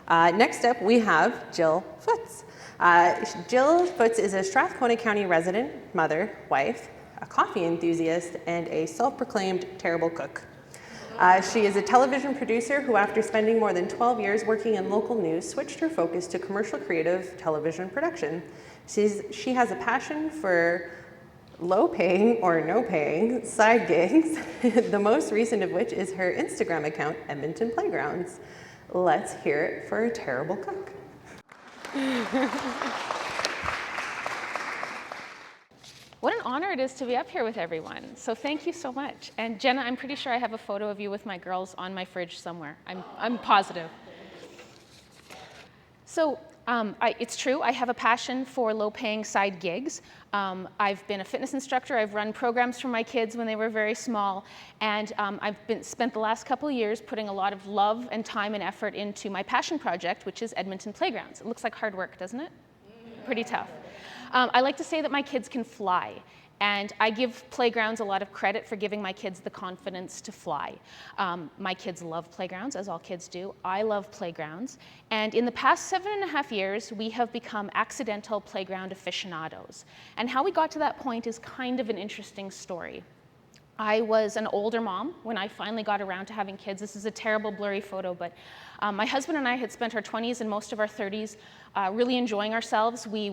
Next up, we have Jill Foots. Jill Foots is a Strathcona County resident, mother, wife, a coffee enthusiast, and a self-proclaimed terrible cook. She is a television producer who, after spending more than 12 years working in local news, switched her focus to commercial creative television production. She has a passion for low-paying or no-paying side gigs, the most recent of which is her Instagram account, Edmonton Playgrounds. Let's hear it for a terrible cook. What an honor it is to be up here with everyone. So thank you so much. And Jenna, I'm pretty sure I have a photo of you with my girls on my fridge somewhere. I'm positive. So it's true, I have a passion for low-paying side gigs. I've been a fitness instructor. I've run programs for my kids when they were very small. And I've spent the last couple of years putting a lot of love and time and effort into my passion project, which is Edmonton Playgrounds. It looks like hard work, doesn't it? Pretty tough. I like to say that my kids can fly. And I give Playgrounds a lot of credit for giving my kids the confidence to fly. My kids love Playgrounds, as all kids do. I love Playgrounds. And in the past 7.5 years, we have become accidental playground aficionados. And how we got to that point is kind of an interesting story. I was an older mom when I finally got around to having kids. This is a terrible blurry photo, but my husband and I had spent our 20s and most of our 30s really enjoying ourselves. We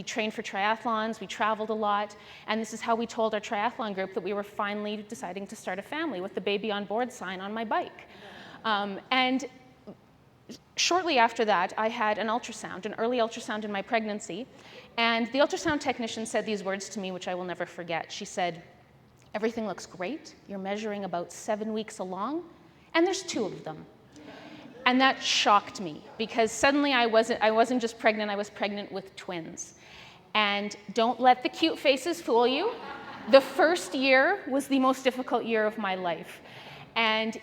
trained for triathlons, we traveled a lot, and this is how we told our triathlon group that we were finally deciding to start a family, with the baby on board sign on my bike. And shortly after that, I had an ultrasound, an early ultrasound in my pregnancy, and the ultrasound technician said these words to me, which I will never forget. She said, "Everything looks great. You're measuring about 7 weeks along, and there's 2 of them." And that shocked me, because suddenly I wasn't just pregnant, I was pregnant with twins. And don't let the cute faces fool you. The first year was the most difficult year of my life. And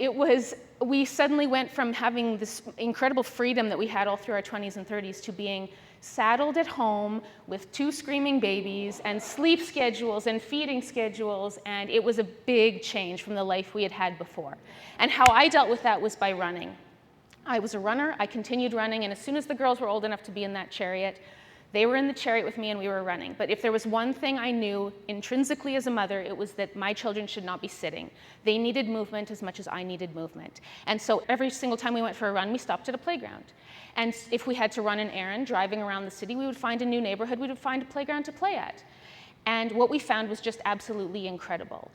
we suddenly went from having this incredible freedom that we had all through our 20s and 30s to being saddled at home with 2 screaming babies and sleep schedules and feeding schedules, and it was a big change from the life we had had before. And how I dealt with that was by running. I was a runner, I continued running, and as soon as the girls were old enough to be in that chariot, they were in the chariot with me and we were running. But if there was one thing I knew intrinsically as a mother, it was that my children should not be sitting. They needed movement as much as I needed movement. And so every single time we went for a run, we stopped at a playground. And if we had to run an errand driving around the city, we would find a new neighborhood, we would find a playground to play at. And what we found was just absolutely incredible.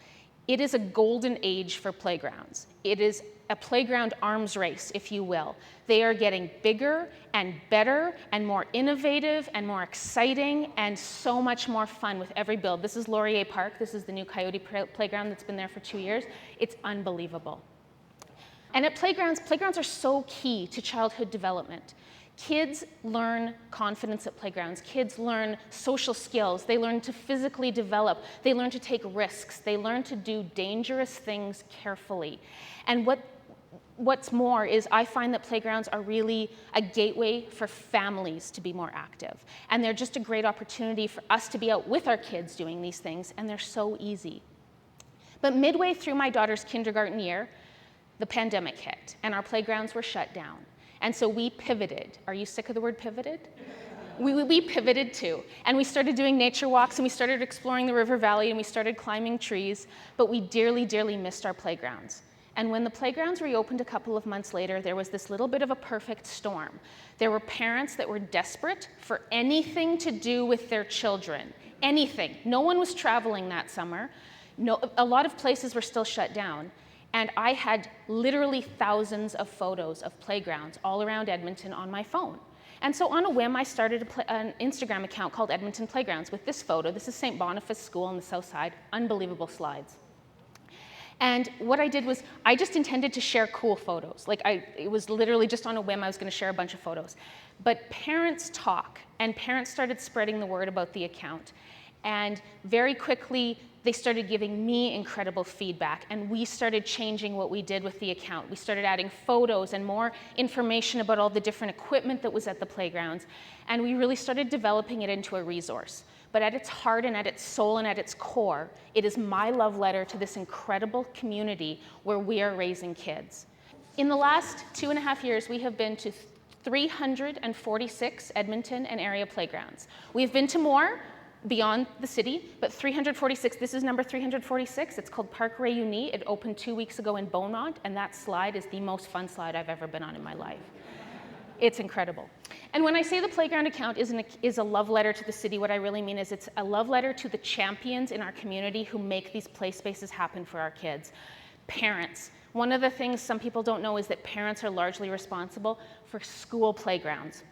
It is a golden age for playgrounds. It is a playground arms race, if you will. They are getting bigger and better and more innovative and more exciting and so much more fun with every build. This is Laurier Park. This is the new Coyote Playground that's been there for 2 years. It's unbelievable. And at playgrounds are so key to childhood development. Kids learn confidence at playgrounds. Kids learn social skills. They learn to physically develop. They learn to take risks. They learn to do dangerous things carefully. And what's more is I find that playgrounds are really a gateway for families to be more active. And they're just a great opportunity for us to be out with our kids doing these things, and they're so easy. But midway through my daughter's kindergarten year, the pandemic hit, and our playgrounds were shut down. And so we pivoted. Are you sick of the word pivoted? We pivoted too. And we started doing nature walks, and we started exploring the river valley, and we started climbing trees, but we dearly, dearly missed our playgrounds. And when the playgrounds reopened a couple of months later, there was this little bit of a perfect storm. There were parents that were desperate for anything to do with their children. Anything. No one was traveling that summer. A lot of places were still shut down. And I had literally thousands of photos of playgrounds all around Edmonton on my phone. And so on a whim, I started an Instagram account called Edmonton Playgrounds with this photo. This is St. Boniface School on the south side. Unbelievable slides. And what I did was I just intended to share cool photos. It was literally just on a whim, I was going to share a bunch of photos. But parents talk, and parents started spreading the word about the account. And very quickly, they started giving me incredible feedback, and we started changing what we did with the account. We started adding photos and more information about all the different equipment that was at the playgrounds, and we really started developing it into a resource. But at its heart and at its soul and at its core, it is my love letter to this incredible community where we are raising kids. In the last 2.5 years, we have been to 346 Edmonton and area playgrounds. We've been to more beyond the city, but 346, this is number 346. It's called Parc Réuni. It opened 2 weeks ago in Beaumont, and that slide is the most fun slide I've ever been on in my life. It's incredible. And when I say the playground account is a love letter to the city, what I really mean is it's a love letter to the champions in our community who make these play spaces happen for our kids. Parents. One of the things some people don't know is that parents are largely responsible for school playgrounds.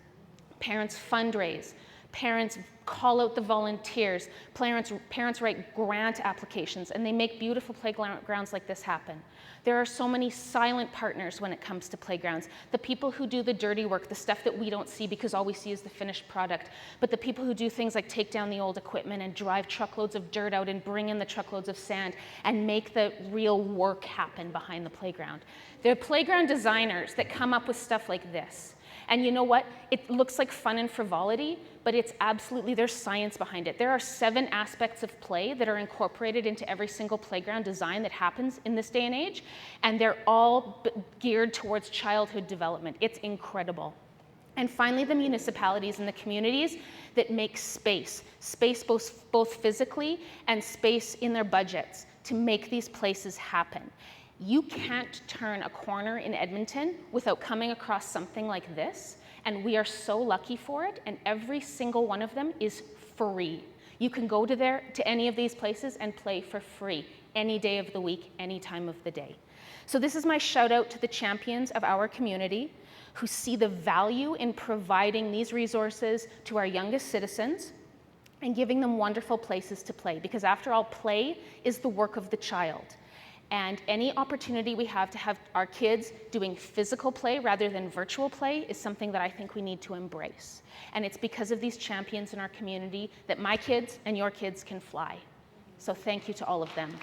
Parents fundraise. Parents call out the volunteers. Parents write grant applications, and they make beautiful playgrounds like this happen. There are so many silent partners when it comes to playgrounds. The people who do the dirty work, the stuff that we don't see because all we see is the finished product. But the people who do things like take down the old equipment and drive truckloads of dirt out and bring in the truckloads of sand and make the real work happen behind the playground. There are playground designers that come up with stuff like this. And you know what? It looks like fun and frivolity, but it's absolutely, there's science behind it. There are 7 aspects of play that are incorporated into every single playground design that happens in this day and age, and they're all geared towards childhood development. It's incredible. And finally, the municipalities and the communities that make space both physically and space in their budgets to make these places happen. You can't turn a corner in Edmonton without coming across something like this, and we are so lucky for it, and every single one of them is free. You can go to any of these places and play for free, any day of the week, any time of the day. So this is my shout out to the champions of our community who see the value in providing these resources to our youngest citizens and giving them wonderful places to play, because after all, play is the work of the child. And any opportunity we have to have our kids doing physical play rather than virtual play is something that I think we need to embrace. And it's because of these champions in our community that my kids and your kids can fly. So thank you to all of them.